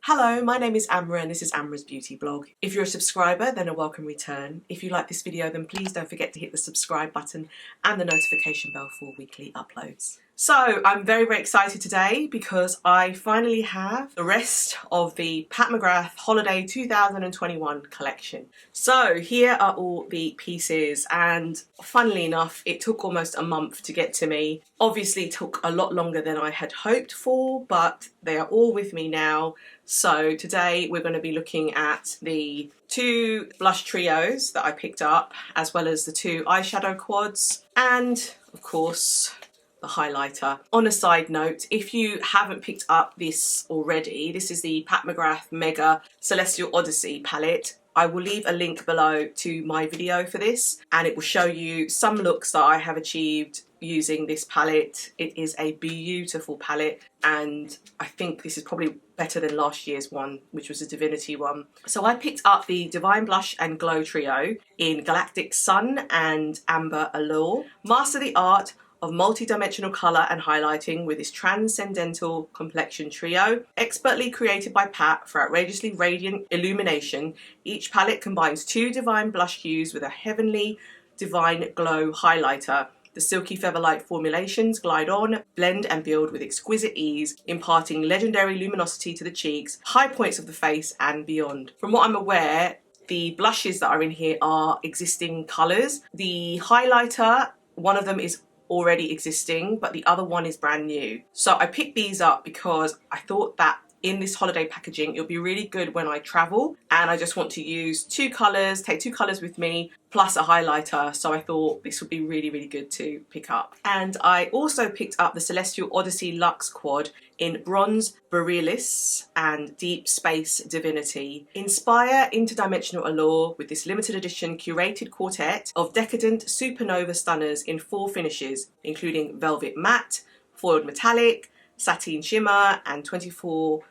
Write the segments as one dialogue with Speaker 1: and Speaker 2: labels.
Speaker 1: Hello, my name is Amra and this is Amra's Beauty Blog. If you're a subscriber, then a welcome return. If you like this video, then please don't forget to hit the subscribe button and the notification bell for weekly uploads. So I'm very excited today because I finally have the rest of the Pat McGrath Holiday 2021 collection. So here are all the pieces, and funnily enough, it took almost a month to get to me. Obviously it took a lot longer than I had hoped for, but they are all with me now. So today we're going to be looking at the two blush trios that I picked up, as well as the two eyeshadow quads, and of course the highlighter. On a side note, if you haven't picked up this already, this is the Pat McGrath Mega Celestial Odyssey palette. I will leave a link below to my video for this, and it will show you some looks that I have achieved using this palette. It is a beautiful palette, and I think this is probably better than last year's one, which was a Divinity one. So I picked up the Divine Blush and Glow trio in Galactic Sun and Amber Allure. Master the art of multi-dimensional colour and highlighting with this transcendental complexion trio. Expertly created by Pat for outrageously radiant illumination, each palette combines two divine blush hues with a heavenly divine glow highlighter. The silky feather-light formulations glide on, blend and build with exquisite ease, imparting legendary luminosity to the cheeks, high points of the face and beyond. From what I'm aware, the blushes that are in here are existing colours. The highlighter, one of them is already existing, but the other one is brand new. So I picked these up because I thought that in this holiday packaging it'll be really good when I travel, and I just want to use two colours, take two colours with me, plus a highlighter, so I thought this would be really good to pick up. And I also picked up the Celestial Odyssey Luxe quad in Bronze Borealis and Deep Space Divinity. Inspire interdimensional allure with this limited edition curated quartet of decadent supernova stunners in 4 finishes, including Velvet Matte, Foiled Metallic, Satin Shimmer and 24K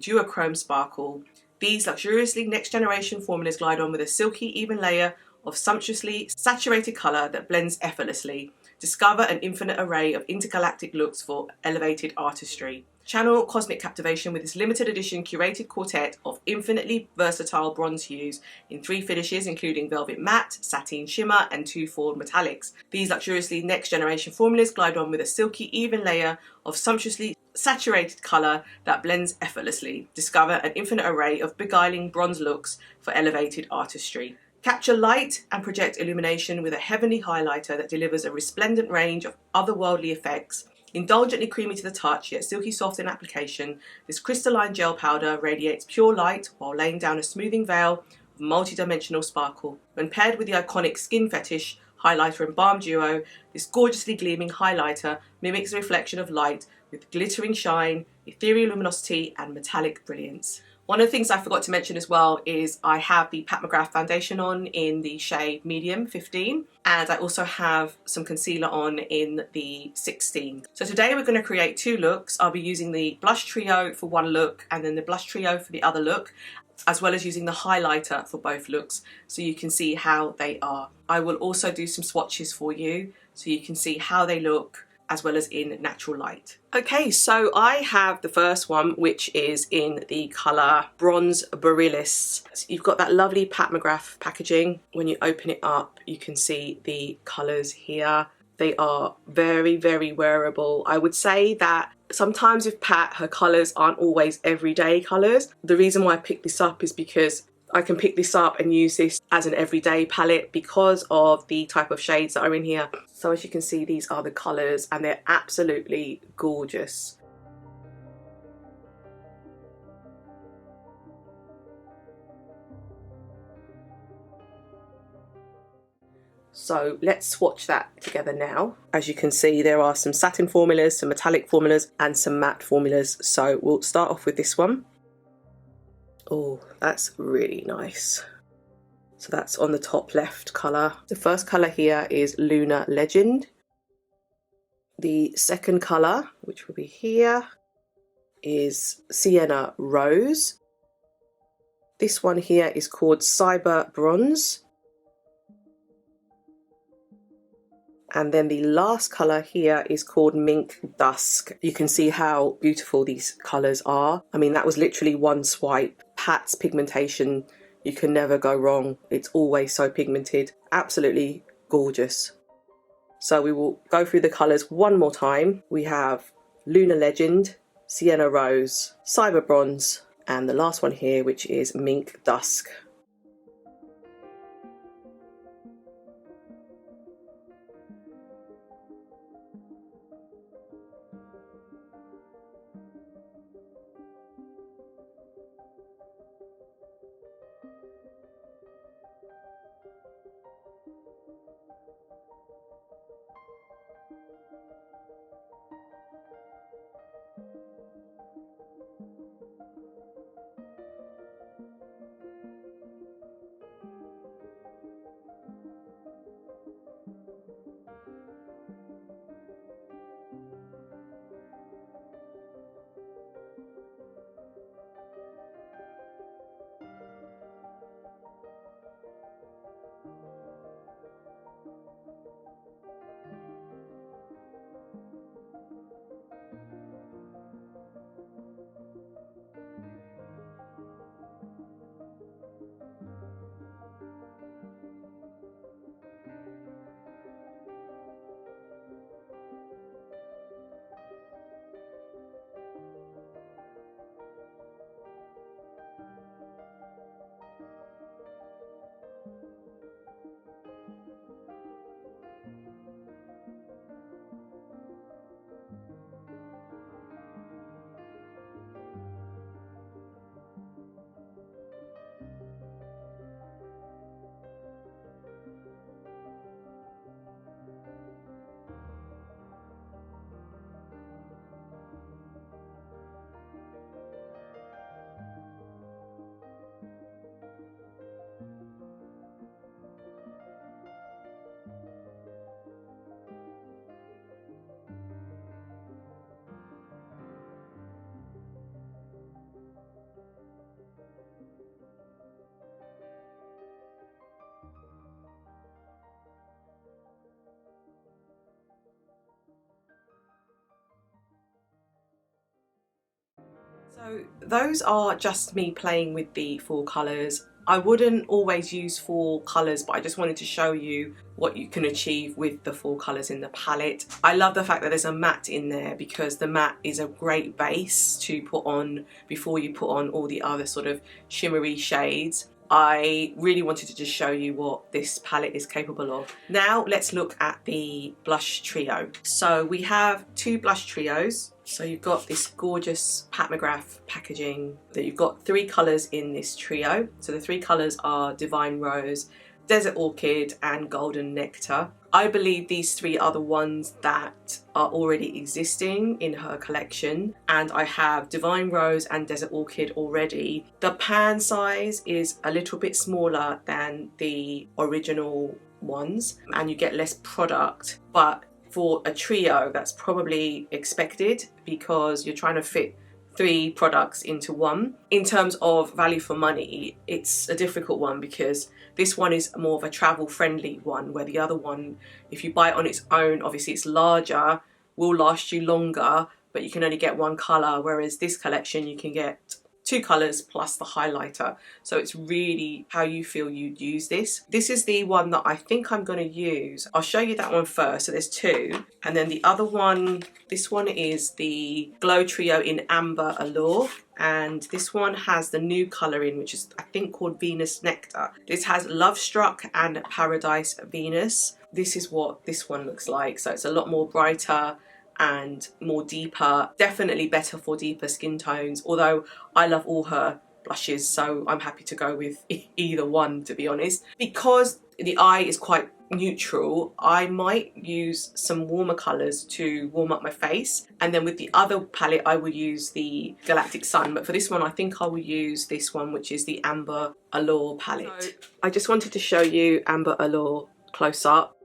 Speaker 1: Duochrome Sparkle. These luxuriously next generation formulas glide on with a silky even layer of sumptuously saturated colour that blends effortlessly. Discover an infinite array of intergalactic looks for elevated artistry. Channel cosmic captivation with this limited edition curated quartet of infinitely versatile bronze hues in 3 finishes, including Velvet Matte, Satin Shimmer and 2 Foiled Metallics. These luxuriously next generation formulas glide on with a silky even layer of sumptuously saturated colour that blends effortlessly. Discover an infinite array of beguiling bronze looks for elevated artistry. Capture light and project illumination with a heavenly highlighter that delivers a resplendent range of otherworldly effects. Indulgently creamy to the touch, yet silky soft in application, this crystalline gel powder radiates pure light while laying down a smoothing veil of multi-dimensional sparkle. When paired with the iconic Skin Fetish highlighter and balm duo, this gorgeously gleaming highlighter mimics the reflection of light with glittering shine, ethereal luminosity and metallic brilliance. One of the things I forgot to mention as well is I have the Pat McGrath foundation on in the Shea Medium 15, and I also have some concealer on in the 16. So today we're going to create 2 looks. I'll be using the blush trio for one look and then the blush trio for the other look, as well as using the highlighter for both looks so you can see how they are. I will also do some swatches for you so you can see how they look as well as in natural light. Okay, so I have the first one, which is in the colour Bronze Borealis. So you've got that lovely Pat McGrath packaging. When you open it up, you can see the colours here. They are very wearable. I would say that sometimes with Pat, her colours aren't always everyday colours. The reason why I picked this up is because I can pick this up and use this as an everyday palette because of the type of shades that are in here. So as you can see, these are the colours and they're absolutely gorgeous. So let's swatch that together now. As you can see, there are some satin formulas, some metallic formulas and some matte formulas. So we'll start off with this one. Oh, that's really nice. So that's on the top left colour. The first colour here is Lunar Legend. The second colour, which will be here, is Sienna Rose. This one here is called Cyber Bronze. And then the last colour here is called Mink Dusk. You can see how beautiful these colours are. I mean, that was literally one swipe. Pat's pigmentation, you can never go wrong. It's always so pigmented. Absolutely gorgeous. So we will go through the colours one more time. We have Lunar Legend, Sienna Rose, Cyber Bronze, and the last one here, which is Mink Dusk. So those are just me playing with the four colours. I wouldn't always use four colours, but I just wanted to show you what you can achieve with the four colours in the palette. I love the fact that there's a matte in there because the matte is a great base to put on before you put on all the other sort of shimmery shades. I really wanted to just show you what this palette is capable of. Now let's look at the blush trio. So we have two blush trios. So you've got this gorgeous Pat McGrath packaging. That you've got three colours in this trio. So the three colours are Divine Rose, Desert Orchid and Golden Nectar. I believe these three are the ones that are already existing in her collection, and I have Divine Rose and Desert Orchid already. The pan size is a little bit smaller than the original ones and you get less product, but for a trio that's probably expected because you're trying to fit three products into one. In terms of value for money, it's a difficult one because this one is more of a travel friendly one, where the other one, if you buy it on its own, obviously it's larger, will last you longer, but you can only get one colour, whereas this collection you can get two colours plus the highlighter. So it's really how you feel you'd use this. This is the one that I think I'm going to use. I'll show you that one first. So there's two. And then the other one, this one is the Glow Trio in Amber Allure. And this one has the new colour in, which is I think called Venus Nectar. This has Lovestruck and Paradise Venus. This is what this one looks like. So it's a lot more brighter and more deeper, definitely better for deeper skin tones, although I love all her blushes, so I'm happy to go with either one, to be honest. Because the eye is quite neutral, I might use some warmer colours to warm up my face, and then with the other palette I will use the Galactic Sun, but for this one I think I will use this one, which is the Amber Allure palette. So I just wanted to show you Amber Allure close up.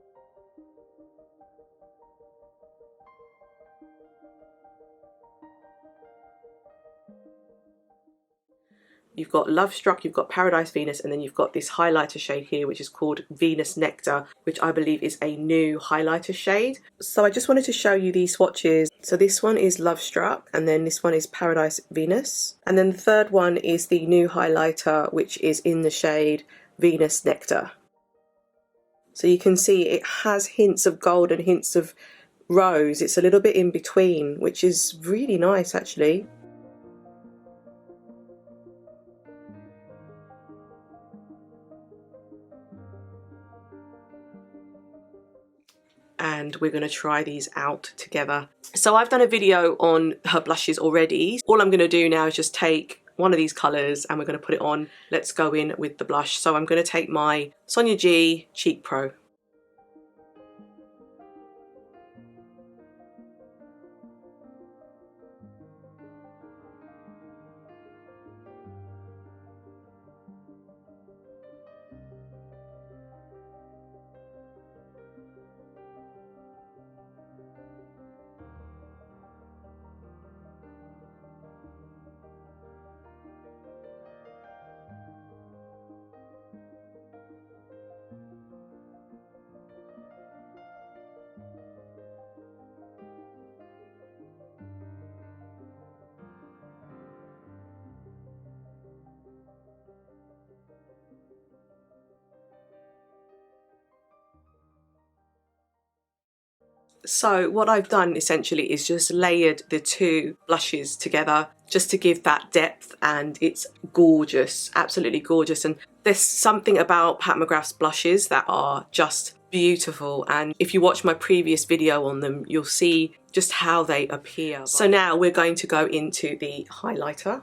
Speaker 1: You've got Lovestruck, you've got Paradise Venus, and then you've got this highlighter shade here, which is called Venus Nectar, which I believe is a new highlighter shade. So I just wanted to show you these swatches. So this one is Lovestruck, and then this one is Paradise Venus. And then the third one is the new highlighter, which is in the shade Venus Nectar. So you can see it has hints of gold and hints of rose. It's a little bit in between, which is really nice actually. And we're going to try these out together. So I've done a video on her blushes already. All I'm going to do now is just take one of these colours and we're going to put it on. Let's go in with the blush. So I'm going to take my Sonia G Cheek Pro. So what I've done essentially is just layered the two blushes together just to give that depth, and it's gorgeous, absolutely gorgeous. And there's something about Pat McGrath's blushes that are just beautiful, and if you watch my previous video on them you'll see just how they appear. So now we're going to go into the highlighter.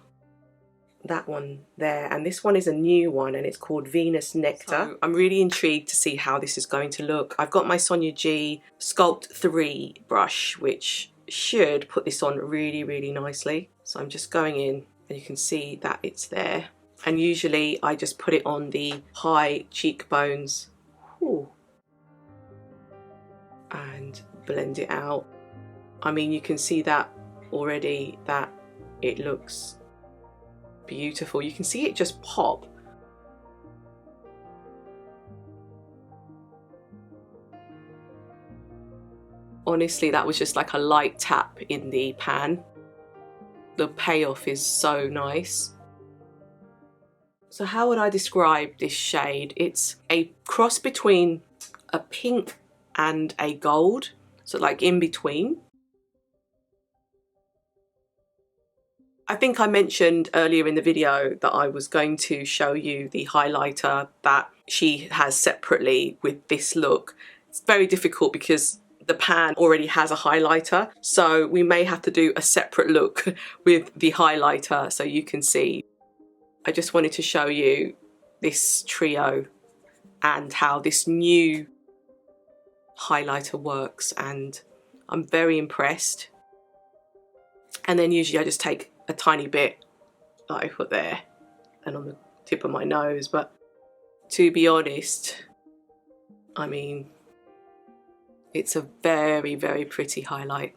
Speaker 1: That one there, and this one is a new one and it's called Venus Nectar. So I'm really intrigued to see how this is going to look. I've got my Sonia G Sculpt 3 brush, which should put this on really, really nicely. So I'm just going in and you can see that it's there. And usually I just put it on the high cheekbones. Ooh. And blend it out. I mean, you can see that already, that it looks beautiful. You can see it just pop. Honestly, that was just like a light tap in the pan. The payoff is so nice. So how would I describe this shade? It's a cross between a pink and a gold, so like in between. I think I mentioned earlier in the video that I was going to show you the highlighter that she has separately with this look. It's very difficult because the pan already has a highlighter, so we may have to do a separate look with the highlighter so you can see. I just wanted to show you this trio and how this new highlighter works, and I'm very impressed. And then usually I just take a tiny bit that I put there and on the tip of my nose, but to be honest, I mean, it's a very, very pretty highlight.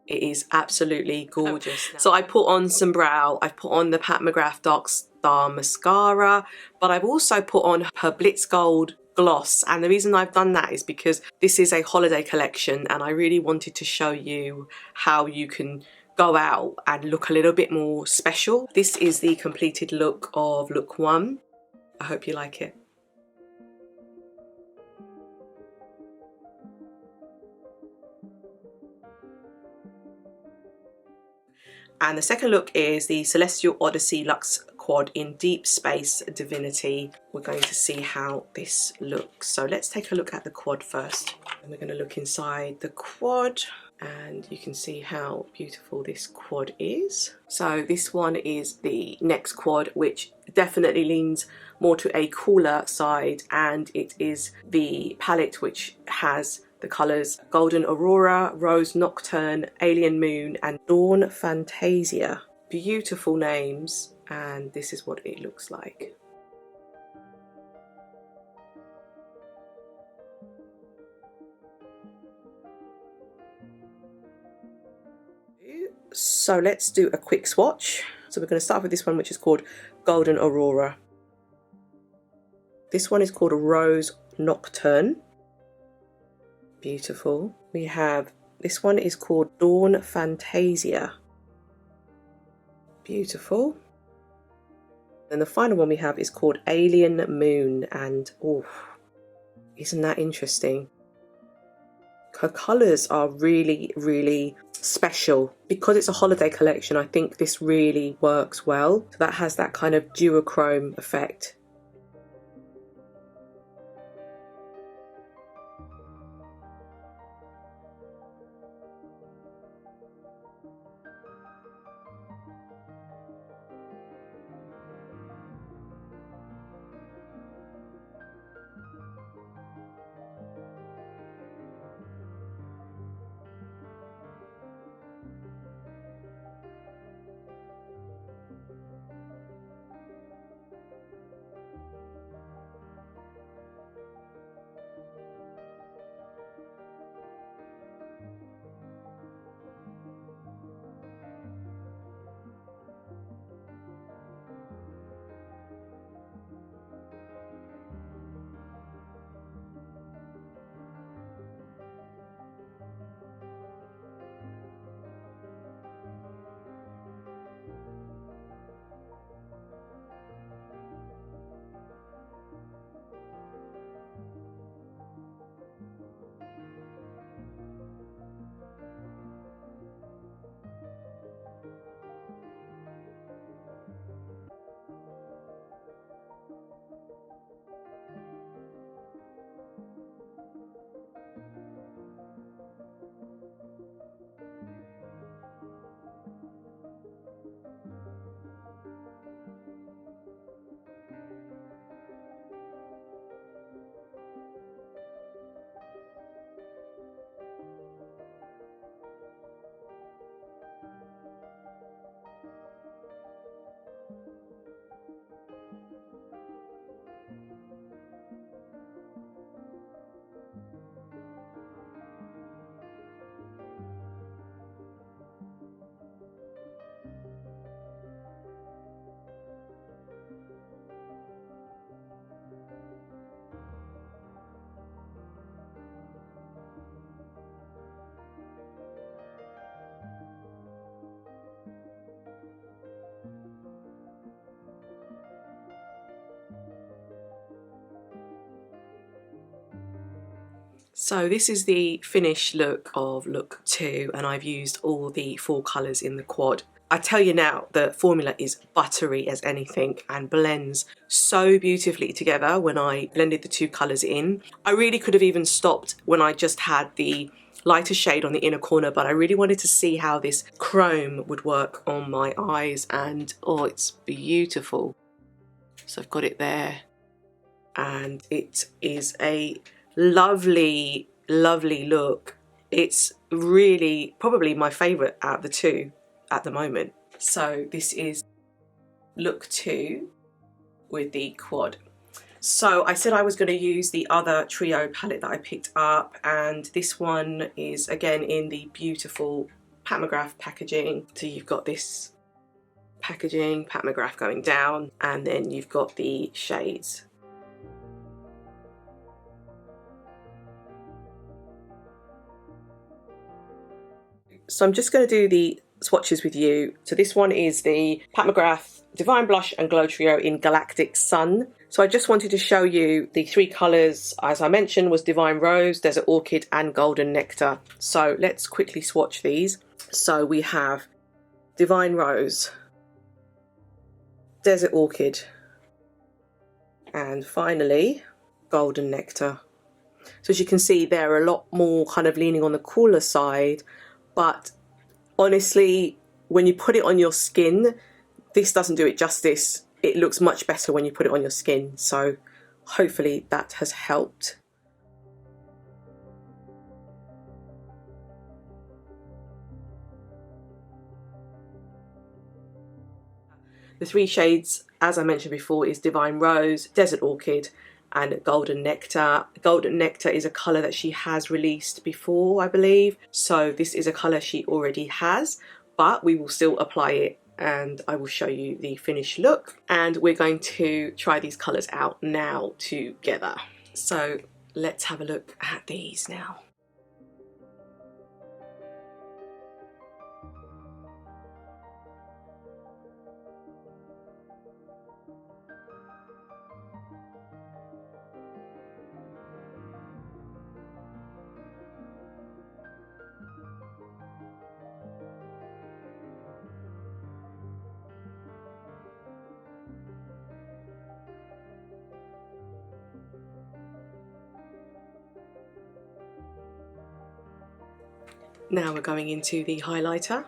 Speaker 1: It is absolutely gorgeous. So I put on some brow, I've put on the Pat McGrath Dark Star Mascara, but I've also put on her Blitz Gold gloss, and the reason I've done that is because this is a holiday collection and I really wanted to show you how you can go out and look a little bit more special. This is the completed look of look 1. I hope you like it. And the second look is the Celestial Odyssey Luxe Quad in Deep Space Divinity. We're going to see how this looks. So let's take a look at the quad first. And we're going to look inside the quad and you can see how beautiful this quad is. So this one is the next quad, which definitely leans more to a cooler side, and it is the palette which has the colours Golden Aurora, Rose Nocturne, Alien Moon and Dawn Fantasia. Beautiful names, and this is what it looks like. So let's do a quick swatch. So we're going to start with this one, which is called Golden Aurora. This one is called a Rose Nocturne. Beautiful. We have, this one is called Dawn Fantasia. Beautiful. And the final one we have is called Alien Moon, and oh, isn't that interesting? Her colours are really, really special. Because it's a holiday collection, I think this really works well. So that has that kind of duochrome effect. So this is the finished look of look 2, and I've used all the 4 colours in the quad. I tell you now, the formula is buttery as anything and blends so beautifully together when I blended the 2 colours in. I really could have even stopped when I just had the lighter shade on the inner corner, but I really wanted to see how this chrome would work on my eyes, and oh, it's beautiful. So I've got it there, and it is a lovely, lovely look. It's really probably my favourite out of the 2 at the moment. So this is look 2 with the quad. So I said I was going to use the other trio palette that I picked up, and this one is again in the beautiful Pat McGrath packaging. So you've got this packaging, Pat McGrath going down, and then you've got the shades. So I'm just going to do the swatches with you. So this one is the Pat McGrath Divine Blush and Glow Trio in Galactic Sun. So I just wanted to show you the 3 colours, as I mentioned, was Divine Rose, Desert Orchid and Golden Nectar. So let's quickly swatch these. So we have Divine Rose, Desert Orchid, and finally Golden Nectar. So as you can see, they're a lot more kind of leaning on the cooler side, but honestly, when you put it on your skin, this doesn't do it justice. It looks much better when you put it on your skin, so hopefully that has helped. The 3 shades, as I mentioned before, is Divine Rose, Desert Orchid and Golden Nectar. Golden Nectar is a colour that she has released before, I believe. So this is a colour she already has, but we will still apply it and I will show you the finished look, and we're going to try these colours out now together. So let's have a look at these now. Now we're going into the highlighter.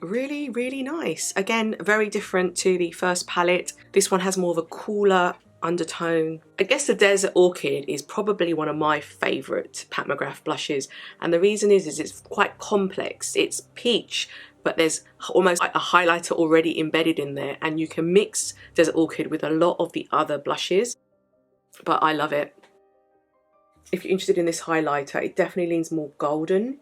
Speaker 1: Really, really nice. Again, very different to the first palette. This one has more of a cooler undertone. I guess the Desert Orchid is probably one of my favourite Pat McGrath blushes, and the reason is it's quite complex. It's peach, but there's almost like a highlighter already embedded in there, and you can mix Desert Orchid with a lot of the other blushes, but I love it. If you're interested in this highlighter, it definitely leans more golden,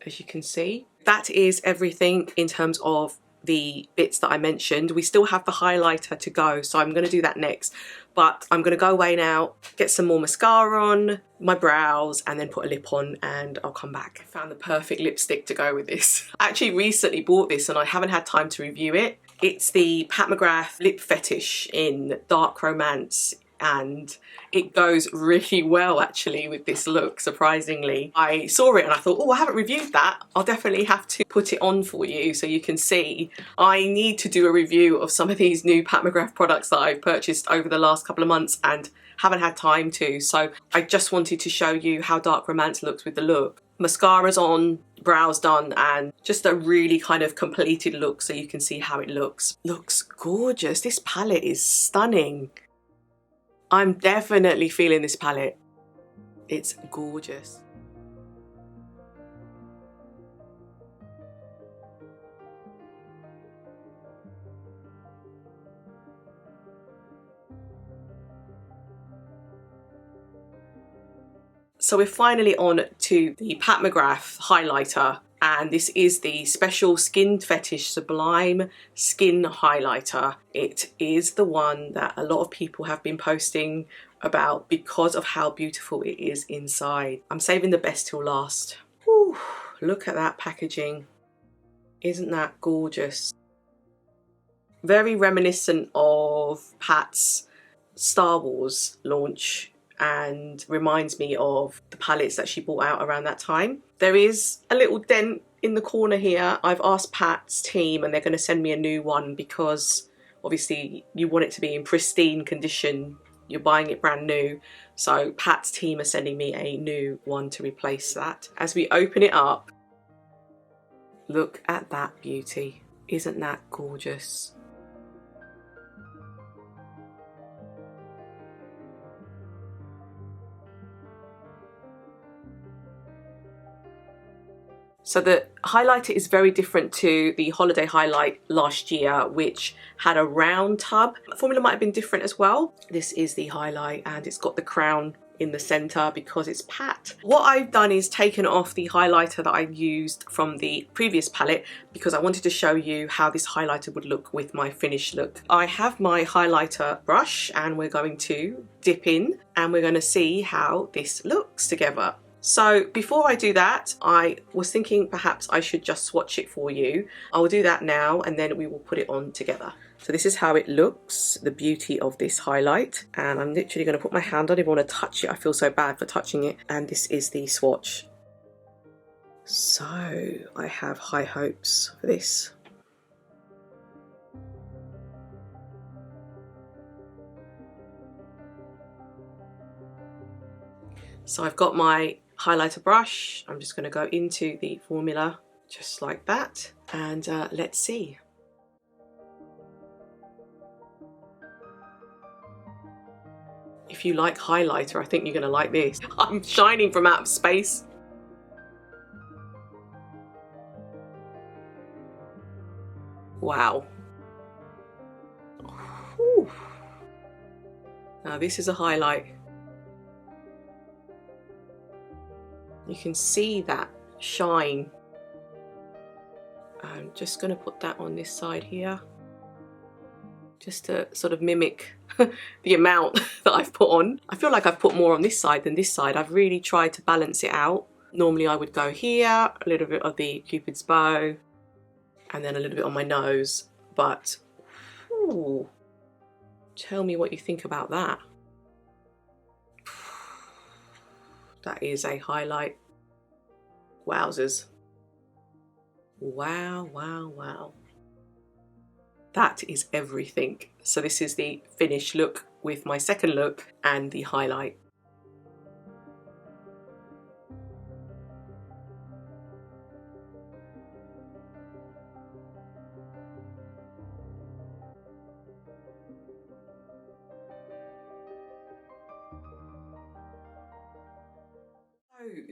Speaker 1: as you can see. That is everything in terms of the bits that I mentioned. We still have the highlighter to go, so I'm going to do that next. But I'm going to go away now, get some more mascara on, my brows, and then put a lip on, and I'll come back. I found the perfect lipstick to go with this. I actually recently bought this and I haven't had time to review it. It's the Pat McGrath Lip Fetish in Dark Romance, and it goes really well actually with this look, surprisingly. I saw it and I thought, oh, I haven't reviewed that. I'll definitely have to put it on for you so you can see. I need to do a review of some of these new Pat McGrath products that I've purchased over the last couple of months and haven't had time to. So I just wanted to show you how Dark Romance looks with the look. Mascara's on, brows done, and just a really kind of completed look so you can see how it looks. Looks gorgeous. This palette is stunning. I'm definitely feeling this palette. It's gorgeous. So we're finally on to the Pat McGrath highlighter, and this is the special Skin Fetish Sublime Skin Highlighter. It is the one that a lot of people have been posting about because of how beautiful it is inside. I'm saving the best till last. Whew, look at that packaging. Isn't that gorgeous? Very reminiscent of Pat's Star Wars launch, and reminds me of the palettes that she brought out around that time. There is a little dent in the corner here. I've asked Pat's team and they're going to send me a new one because obviously you want it to be in pristine condition. You're buying it brand new. So Pat's team are sending me a new one to replace that. As we open it up, look at that beauty. Isn't that gorgeous? So the highlighter is very different to the holiday highlight last year, which had a round tub. The formula might have been different as well. This is the highlight and it's got the crown in the center because it's Pat. What I've done is taken off the highlighter that I used from the previous palette because I wanted to show you how this highlighter would look with my finished look. I have my highlighter brush and we're going to dip in and we're going to see how this looks together. So before I do that, I was thinking perhaps I should just swatch it for you. I will do that now and then we will put it on together. So this is how it looks, the beauty of this highlight. And I'm literally going to put my hand, I don't even want to touch it. I feel so bad for touching it. And this is the swatch. So I have high hopes for this. So I've got my highlighter brush. I'm just going to go into the formula just like that and let's see. If you like highlighter, I think you're gonna like this. I'm shining from out of space. Wow. Whew. Now this is a highlight. You can see that shine. I'm just going to put that on this side here, just to sort of mimic the amount that I've put on. I feel like I've put more on this side than this side. I've really tried to balance it out. Normally I would go here, a little bit of the Cupid's bow, and then a little bit on my nose. But ooh, tell me what you think about that. That is a highlight. Wowzers. Wow, wow, wow. That is everything. So this is the finished look with my second look and the highlight.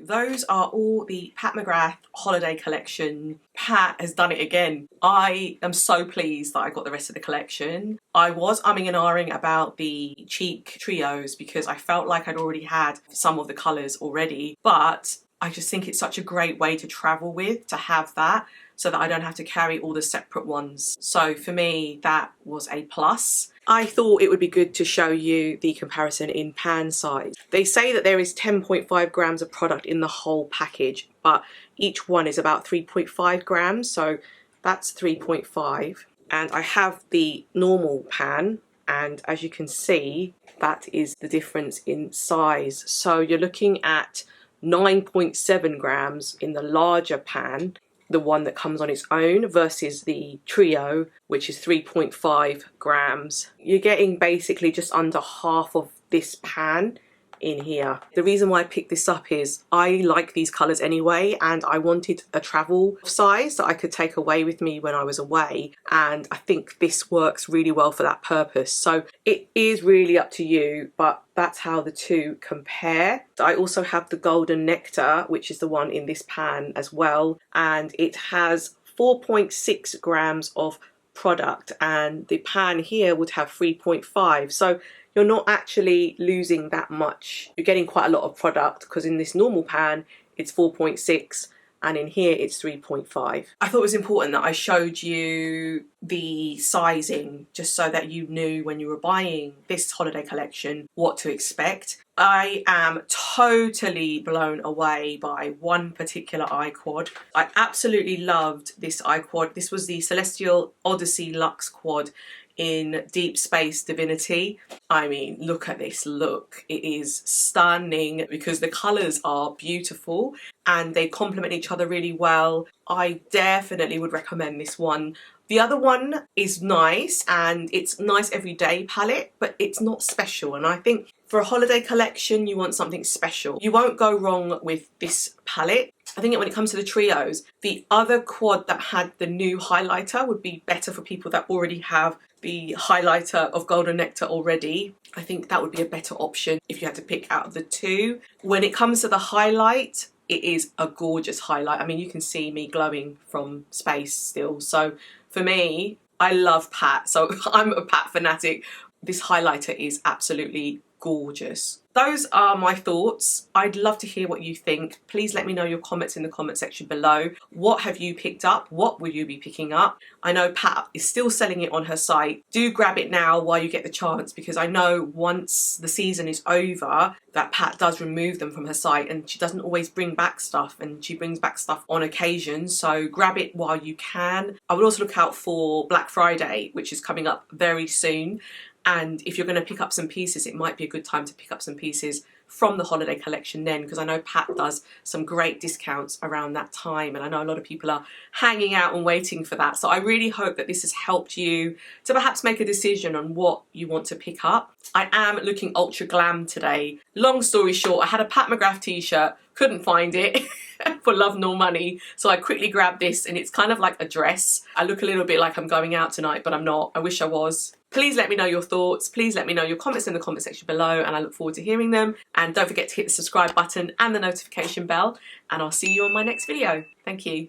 Speaker 1: Those are all the Pat McGrath holiday collection. Pat has done it again. I am so pleased that I got the rest of the collection. I was umming and ahhing about the cheek trios because I felt like I'd already had some of the colours already, but I just think it's such a great way to travel with, to have that, so that I don't have to carry all the separate ones. So for me, that was a plus. I thought it would be good to show you the comparison in pan size. They say that there is 10.5 grams of product in the whole package, but each one is about 3.5 grams, so that's 3.5. And I have the normal pan, and as you can see, that is the difference in size. So you're looking at 9.7 grams in the larger pan, the one that comes on its own, versus the trio, which is 3.5 grams. You're getting basically just under half of this pan in here. The reason why I picked this up is I like these colours anyway, and I wanted a travel size that I could take away with me when I was away, and I think this works really well for that purpose. So it is really up to you, but that's how the two compare. I also have the Golden Nectar, which is the one in this pan as well, and it has 4.6 grams of product, and the pan here would have 3.5. So you're not actually losing that much. You're getting quite a lot of product, because in this normal pan it's 4.6 and in here it's 3.5. I thought it was important that I showed you the sizing, just so that you knew when you were buying this holiday collection what to expect. I am totally blown away by one particular eye quad. I absolutely loved this eye quad. This was the Celestial Odyssey Luxe quad in Deep Space Divinity. I mean, look at this look. It is stunning because the colours are beautiful and they complement each other really well. I definitely would recommend this one. The other one is nice, and it's nice everyday palette, but it's not special. And I think for a holiday collection, you want something special. You won't go wrong with this palette. I think when it comes to the trios, the other quad that had the new highlighter would be better for people that already have the highlighter of Golden Nectar already. I think that would be a better option if you had to pick out of the two. When it comes to the highlight, it is a gorgeous highlight. I mean, you can see me glowing from space still. So for me, I love Pat, so I'm a Pat fanatic. This highlighter is absolutely gorgeous. Those are my thoughts. I'd love to hear what you think. Please let me know your comments in the comment section below. What have you picked up? What will you be picking up? I know Pat is still selling it on her site. Do grab it now while you get the chance, because I know once the season is over that Pat does remove them from her site, and she doesn't always bring back stuff, and she brings back stuff on occasion. So grab it while you can. I would also look out for Black Friday, which is coming up very soon. And if you're going to pick up some pieces, it might be a good time to pick up some pieces from the holiday collection then, because I know Pat does some great discounts around that time, and I know a lot of people are hanging out and waiting for that. So I really hope that this has helped you to perhaps make a decision on what you want to pick up. I am looking ultra glam today. Long story short, I had a Pat McGrath t-shirt, couldn't find it. for love nor money. So I quickly grabbed this, and it's kind of like a dress. I look a little bit like I'm going out tonight, but I'm not. I wish I was. Please let me know your thoughts. Please let me know your comments in the comment section below, and I look forward to hearing them. And don't forget to hit the subscribe button and the notification bell, and I'll see you on my next video. Thank you.